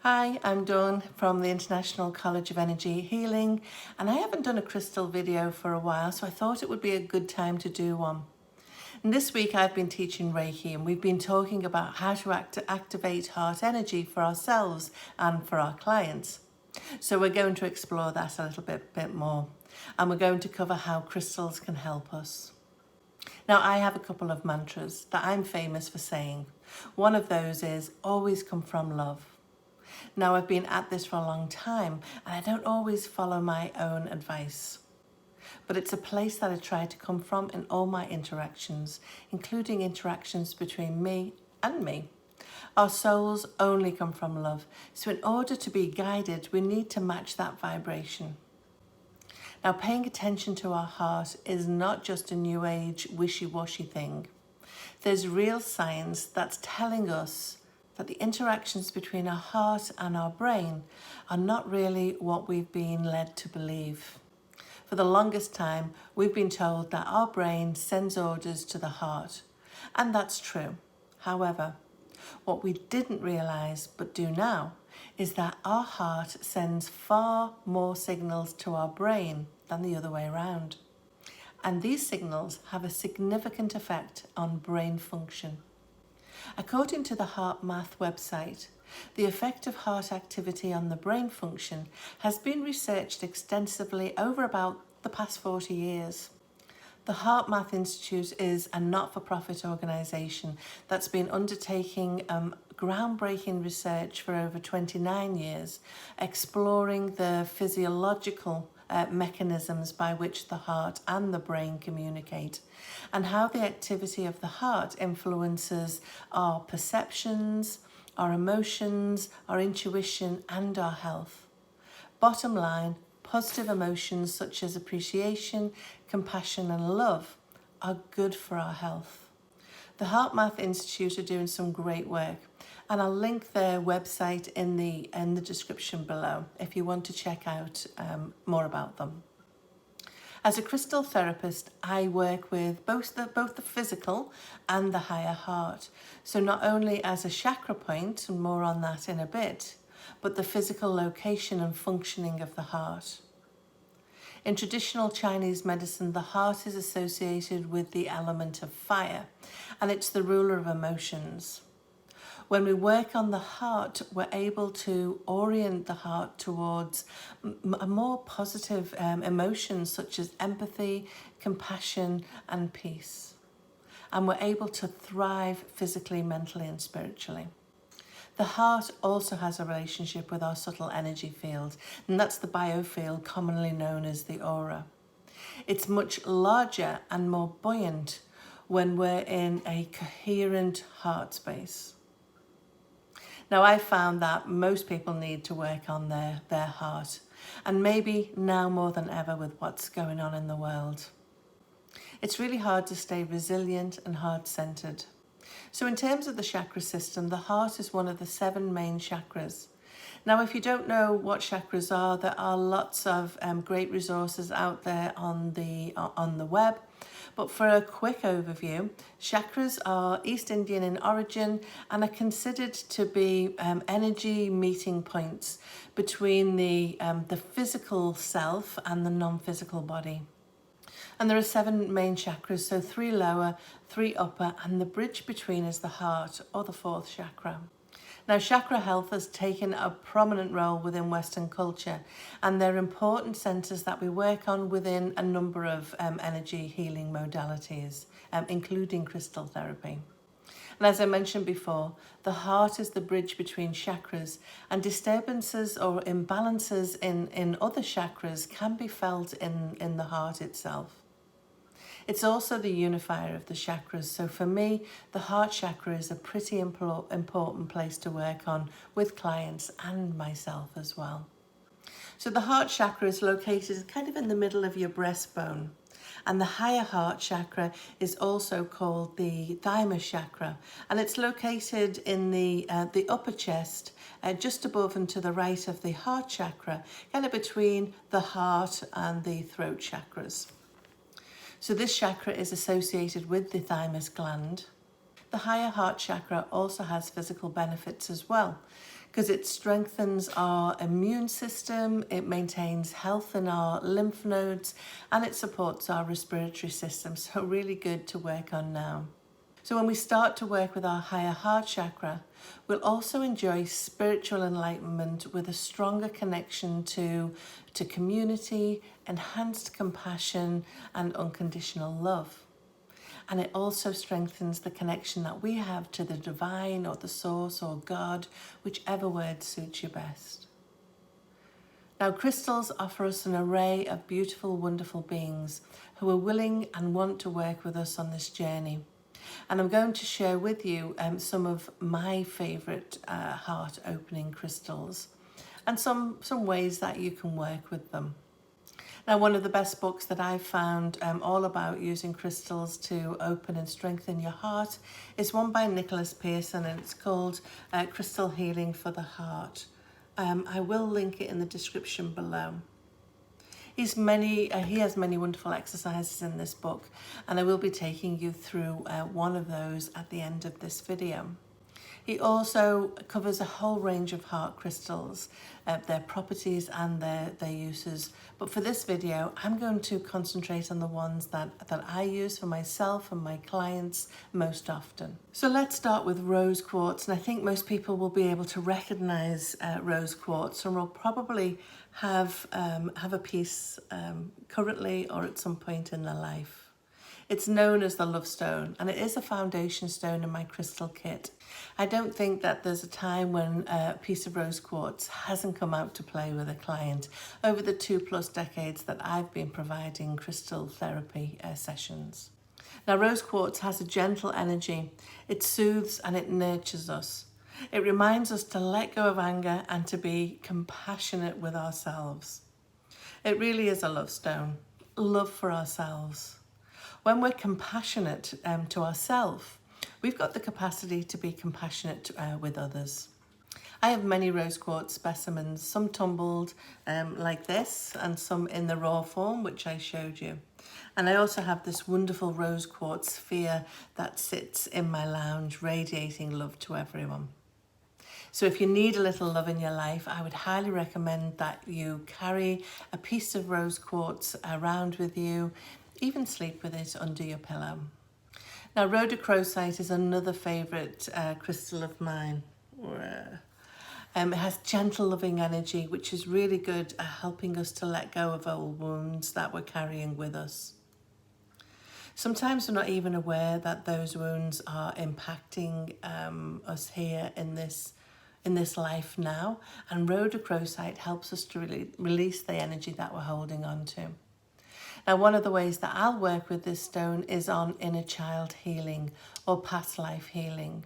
Hi, I'm Dawn from the International College of Energy Healing, and I haven't done a crystal video for a while, so I thought it would be a good time to do one. And this week I've been teaching Reiki, and we've been talking about how to activate heart energy for ourselves and for our clients. So we're going to explore that a little bit more, and we're going to cover how crystals can help us. Now, I have a couple of mantras that I'm famous for saying. One of those is, always come from love. Now, I've been at this for a long time and I don't always follow my own advice. But it's a place that I try to come from in all my interactions, including interactions between me and me. Our souls only come from love, so in order to be guided, we need to match that vibration. Now, paying attention to our heart is not just a new age wishy-washy thing. There's real science that's telling us that the interactions between our heart and our brain are not really what we've been led to believe. For the longest time, we've been told that our brain sends orders to the heart, and that's true. However, what we didn't realise but do now is that our heart sends far more signals to our brain than the other way around. And these signals have a significant effect on brain function. According to the HeartMath website, the effect of heart activity on the brain function has been researched extensively over about the past 40 years. The HeartMath Institute is a not-for-profit organisation that's been undertaking groundbreaking research for over 29 years, exploring the physiological mechanisms by which the heart and the brain communicate, and how the activity of the heart influences our perceptions, our emotions, our intuition, and our health. Bottom line, positive emotions such as appreciation, compassion, and love are good for our health. The HeartMath Institute are doing some great work, and I'll link their website in the description below if you want to check out more about them. As a crystal therapist, I work with both the physical and the higher heart. So not only as a chakra point, and more on that in a bit, but the physical location and functioning of the heart. In traditional Chinese medicine, the heart is associated with the element of fire, and it's the ruler of emotions. When we work on the heart, we're able to orient the heart towards a more positive emotions such as empathy, compassion, and peace. And we're able to thrive physically, mentally, and spiritually. The heart also has a relationship with our subtle energy field, and that's the biofield commonly known as the aura. It's much larger and more buoyant when we're in a coherent heart space. Now, I found that most people need to work on their heart, and maybe now more than ever with what's going on in the world. It's really hard to stay resilient and heart-centered. So in terms of the chakra system, the heart is one of the 7 main chakras. Now, if you don't know what chakras are, there are lots of great resources out there on the web. But for a quick overview, chakras are East Indian in origin and are considered to be energy meeting points between the physical self and the non-physical body. And there are 7 main chakras, so 3 lower, 3 upper, and the bridge between is the heart, or the 4th chakra. Now, chakra health has taken a prominent role within Western culture, and they're important centres that we work on within a number of energy healing modalities, including crystal therapy. And as I mentioned before, the heart is the bridge between chakras, and disturbances or imbalances in other chakras can be felt in the heart itself. It's also the unifier of the chakras, so for me, the heart chakra is a pretty important place to work on with clients and myself as well. So the heart chakra is located kind of in the middle of your breastbone, and the higher heart chakra is also called the thymus chakra, and it's located in the upper chest, just above and to the right of the heart chakra, kind of between the heart and the throat chakras. So this chakra is associated with the thymus gland. The higher heart chakra also has physical benefits as well, because it strengthens our immune system, it maintains health in our lymph nodes, and it supports our respiratory system. So really good to work on now. So when we start to work with our higher heart chakra, we'll also enjoy spiritual enlightenment with a stronger connection to community, enhanced compassion, and unconditional love. And it also strengthens the connection that we have to the divine or the source or God, whichever word suits you best. Now, crystals offer us an array of beautiful, wonderful beings who are willing and want to work with us on this journey. And I'm going to share with you some of my favourite heart-opening crystals and some ways that you can work with them. Now, one of the best books that I've found all about using crystals to open and strengthen your heart is one by Nicholas Pearson, and it's called Crystal Healing for the Heart. I will link it in the description below. He has many wonderful exercises in this book, and I will be taking you through one of those at the end of this video. He also covers a whole range of heart crystals, their properties and their uses. But for this video, I'm going to concentrate on the ones that I use for myself and my clients most often. So let's start with rose quartz. And I think most people will be able to recognize rose quartz, and will probably have a piece currently or at some point in their life. It's known as the Love Stone, and it is a foundation stone in my crystal kit. I don't think that there's a time when a piece of rose quartz hasn't come out to play with a client over the 2+ decades that I've been providing crystal therapy sessions. Now, rose quartz has a gentle energy. It soothes and it nurtures us. It reminds us to let go of anger and to be compassionate with ourselves. It really is a love stone, love for ourselves. When we're compassionate to ourselves, we've got the capacity to be compassionate with others. I have many rose quartz specimens, some tumbled like this and some in the raw form, which I showed you. And I also have this wonderful rose quartz sphere that sits in my lounge, radiating love to everyone. So if you need a little love in your life, I would highly recommend that you carry a piece of rose quartz around with you. Even sleep with it under your pillow. Now, Rhodocrosite is another favourite crystal of mine. It has gentle, loving energy, which is really good at helping us to let go of old wounds that we're carrying with us. Sometimes we're not even aware that those wounds are impacting us here in this life now, and Rhodocrosite helps us to release the energy that we're holding on to. Now, one of the ways that I'll work with this stone is on inner child healing or past life healing.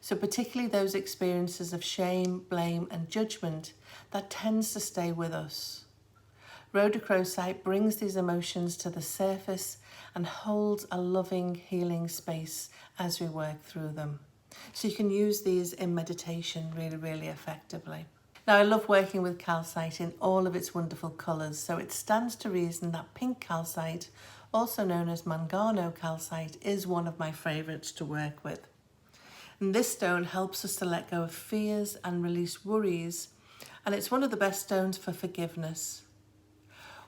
So particularly those experiences of shame, blame and judgment that tends to stay with us. Rhodocrosite brings these emotions to the surface and holds a loving, healing space as we work through them. So you can use these in meditation really, really effectively. Now, I love working with calcite in all of its wonderful colours, so it stands to reason that pink calcite, also known as Mangano calcite, is one of my favourites to work with. And this stone helps us to let go of fears and release worries, and it's one of the best stones for forgiveness.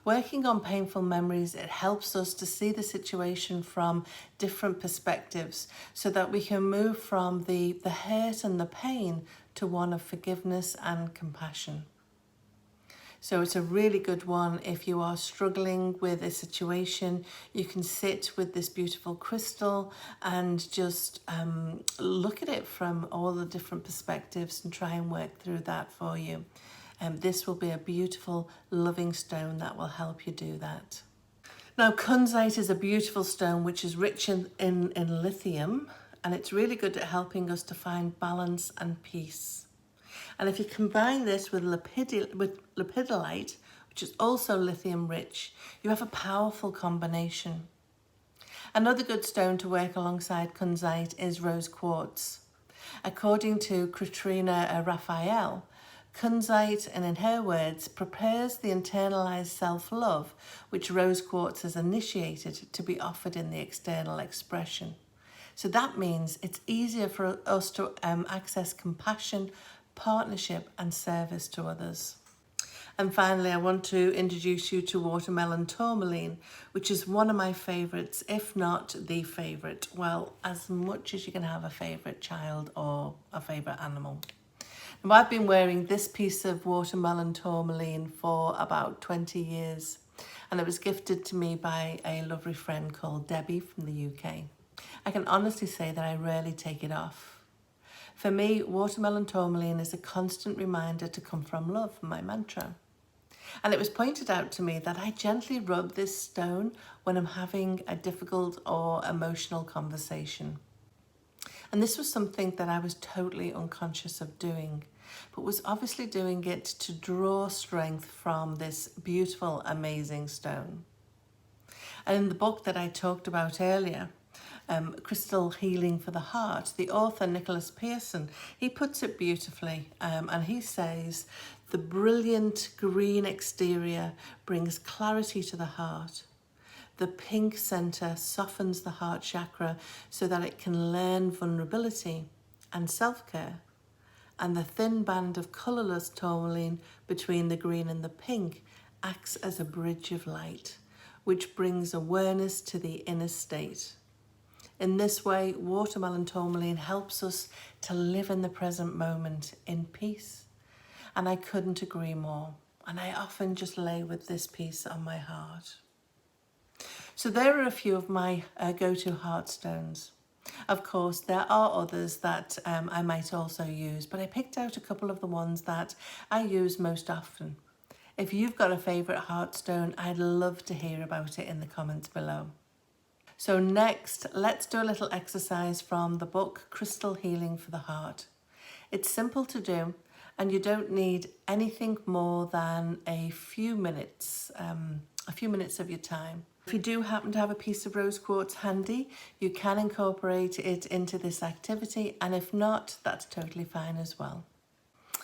Working on painful memories, it helps us to see the situation from different perspectives so that we can move from the hurt and the pain to one of forgiveness and compassion. So it's a really good one if you are struggling with a situation. You can sit with this beautiful crystal and just look at it from all the different perspectives and try and work through that for you. This will be a beautiful, loving stone that will help you do that. Now, Kunzite is a beautiful stone which is rich in lithium, and it's really good at helping us to find balance and peace. And if you combine this with Lepidolite, which is also lithium rich, you have a powerful combination. Another good stone to work alongside Kunzite is rose quartz. According to Katrina Raphael, Kunzite, and in her words, prepares the internalized self-love which rose quartz has initiated to be offered in the external expression. So that means it's easier for us to access compassion, partnership and service to others. And finally, I want to introduce you to watermelon tourmaline, which is one of my favourites, if not the favourite. Well, as much as you can have a favourite child or a favourite animal. Now, I've been wearing this piece of watermelon tourmaline for about 20 years, and it was gifted to me by a lovely friend called Debbie from the UK. I can honestly say that I rarely take it off. For me, watermelon tourmaline is a constant reminder to come from love, my mantra. And it was pointed out to me that I gently rub this stone when I'm having a difficult or emotional conversation. And this was something that I was totally unconscious of doing, but was obviously doing it to draw strength from this beautiful, amazing stone. And in the book that I talked about earlier, Crystal Healing for the Heart, the author Nicholas Pearson, he puts it beautifully, and he says, the brilliant green exterior brings clarity to the heart. The pink center softens the heart chakra so that it can learn vulnerability and self-care. And the thin band of colourless tourmaline between the green and the pink acts as a bridge of light, which brings awareness to the inner state. In this way, watermelon tourmaline helps us to live in the present moment in peace. And I couldn't agree more. And I often just lay with this piece on my heart. So there are a few of my go-to heart stones. Of course, there are others that I might also use, but I picked out a couple of the ones that I use most often. If you've got a favourite heart stone, I'd love to hear about it in the comments below. So next, let's do a little exercise from the book Crystal Healing for the Heart. It's simple to do, and you don't need anything more than a few minutes of your time. If you do happen to have a piece of rose quartz handy, you can incorporate it into this activity, and if not, that's totally fine as well.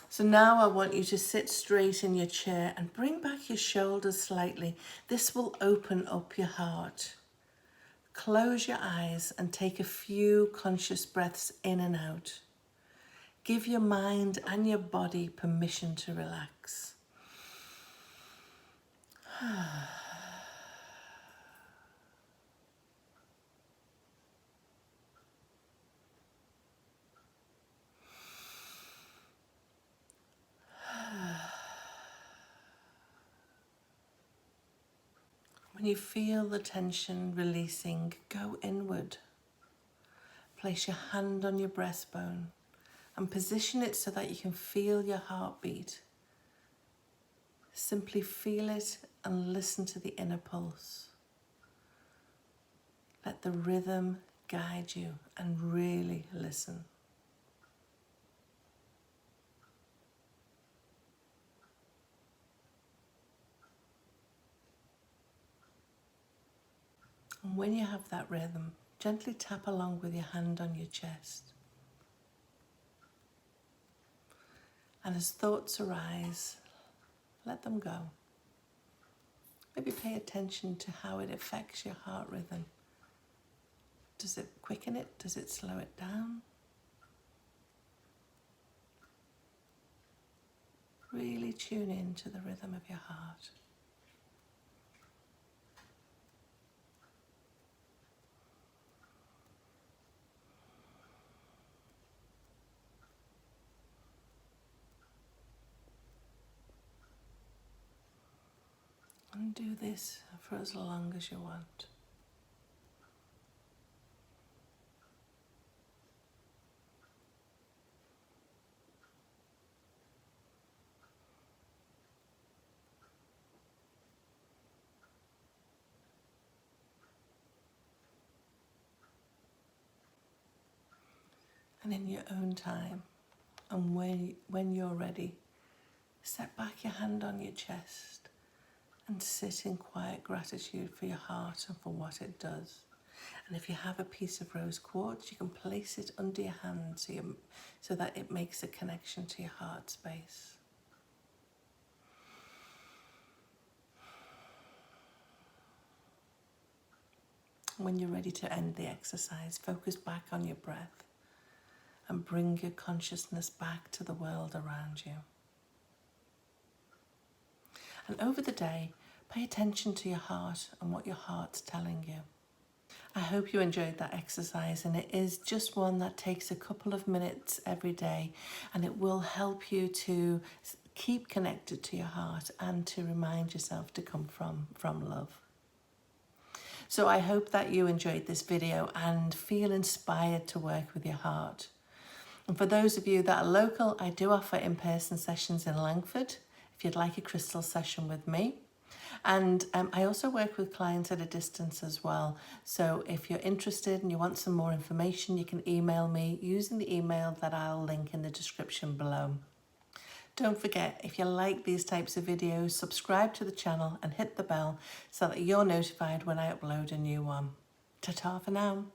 So now I want you to sit straight in your chair and bring back your shoulders slightly. This will open up your heart. Close your eyes and take a few conscious breaths in and out. Give your mind and your body permission to relax. When you feel the tension releasing, go inward. Place your hand on your breastbone and position it so that you can feel your heartbeat. Simply feel it and listen to the inner pulse. Let the rhythm guide you and really listen. And when you have that rhythm, gently tap along with your hand on your chest. And as thoughts arise, let them go. Maybe pay attention to how it affects your heart rhythm. Does it quicken it? Does it slow it down? Really tune in to the rhythm of your heart. And do this for as long as you want. And in your own time, and when you're ready, set back your hand on your chest and sit in quiet gratitude for your heart and for what it does. And if you have a piece of rose quartz, you can place it under your hand so that it makes a connection to your heart space. When you're ready to end the exercise, focus back on your breath and bring your consciousness back to the world around you. And over the day, pay attention to your heart and what your heart's telling you. I hope you enjoyed that exercise, and it is just one that takes a couple of minutes every day, and it will help you to keep connected to your heart and to remind yourself to come from love. So I hope that you enjoyed this video and feel inspired to work with your heart. And for those of you that are local, I do offer in-person sessions in Langford if you'd like a crystal session with me. And I also work with clients at a distance as well. So if you're interested and you want some more information, you can email me using the email that I'll link in the description below. Don't forget, if you like these types of videos, subscribe to the channel and hit the bell so that you're notified when I upload a new one. Ta-ta for now.